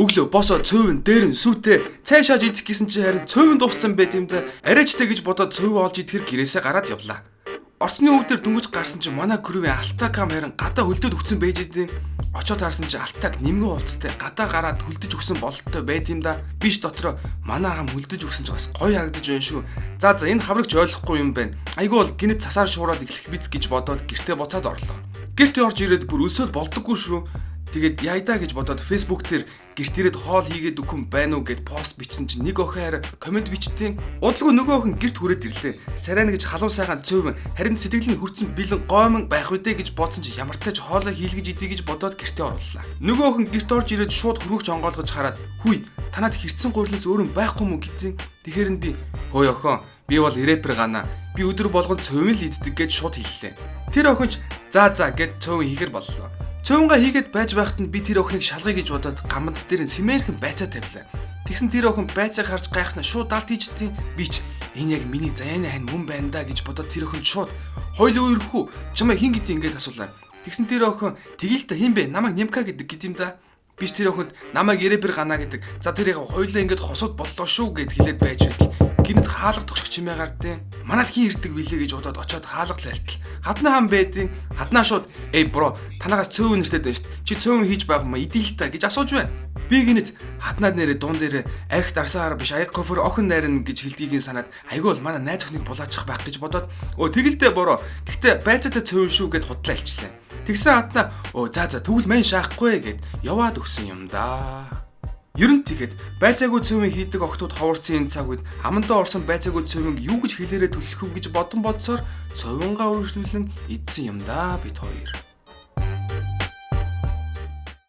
Өглөө босоо цөөвн дээр нь сүтээ цайшааж идэх гэсэн чи харин цөөвн дууссан байт юм да. Арайчтай гэж бодоод цөв олж идэхэр гэрээсээ гараад явлаа. Орцны өвдөр дөнгөж гарсан чи манай крүвийн алтаа кам харин гадаа хөлдөд өгсөн байж идэв. Очоод харсан чи алтааг нэмгэн хувцастай гадаа гараад хөлдөж өгсөн бололтой байт юм да. Биш дотроо манай хам хөлдөж өгсөн чи бас гоё харагдаж байна шүү. За энэ хаврагч ойлгохгүй юм байна. Айгүй бол гинэт цасаар шуураад эхлэх биз гэж бодоод гэртээ буцаад орлоо. Гэрт орж ирээд бүр өсөөд болдоггүй шүү. Тэгээд яйдаа гэж бодоод Facebook дээр гэрт ирээд хоол хийгээд өгөх юм байна уу гэд пост бичсэн чинь нэг охин харин комент бичтیں۔ Удалгүй нөгөө охин гэрт хүрээд ирлээ. Царайна гэж халуун сайхан цөөвөн харин сэтгэл нь хүрцэн бэлэн гомон байх үедээ гэж бодсон чинь ямартай ч хоолоо хийлгэж идэ гэж бодоод гэртээ орлоо. Нөгөө охин гэрт орж ирээд шууд хөргөж онгоолгож хараад "Хүй, танад хэрцэн гурилс өөр юм байхгүй мүү?" гэдгийг. Тэгэхээр нь би "Хөөе охин, би бол рэпер гана. Би өдөр болгон цөөвөн л иддэг" гэж шууд хэллээ. Тэр охин ч "За гэд цөөвөн хийгэр боллоо." Цөөнга хийгээд байж байхад нь би тэр охиныг шалгая гэж бодоод гамбанц дээр нь симээрхэн байцаа тавилаа. Тэгсэн тэр охин байцааг харж гайхснаа шууд далд хийжтیں۔ Би ч энэ яг миний заяаны хань мөн байна да гэж бодоод тэр охин шууд "Хойлоо өрхүү чамаа хин гэдэг ингээд асуулаа." Тэгсэн тэр охин "Тэгээл та хин бэ? Намайг Нимка гэдэг гэдэм да." Биш тэр охинд "Намайг Рэпер гана" гэдэг. За тэр яг хойлоо ингээд хосууд боллоо шүү гэд хэлээд байж байтал гинэд хаалга тогших чимээ гардیں۔ Манад хин ирдэг билээ гэж бодоод очоод хаалга лайлтал. Хаднаа хам байдیں۔ Хаднаа шууд "Эй бро, танаагаас цөөвөн нэртэй байна шүү. Чи цөөвөн хийж байх юм идээл та" гэж асууж байна. Би гинэд хаднаад нэрээ дуун дээр архит арсаар биш аяг кофер охин найрна гэж хэлдгийг санаад айгүй бол манай найз охиныг булаачих байх гэж бодоод тэгэлдээ бороо. Гэхдээ байцаатай цөөвөн шүү гэд худлаа илчлээ. Тэгсэн хаднаа за тэгвэл мань шаахгүй гэд яваад өгсөн юм да. Ер нь тэгэхэд байцаагүй цөөвөн хийдэг охтууд ховорцсон энэ цаг үед амандаа орсон байцаагүй цөөвөнг юу гэж хэлээрээ төлөх вэ гэж бодсоор цөөвөнгаа өргөжлүүлэн идсэн юм да бид хоёр.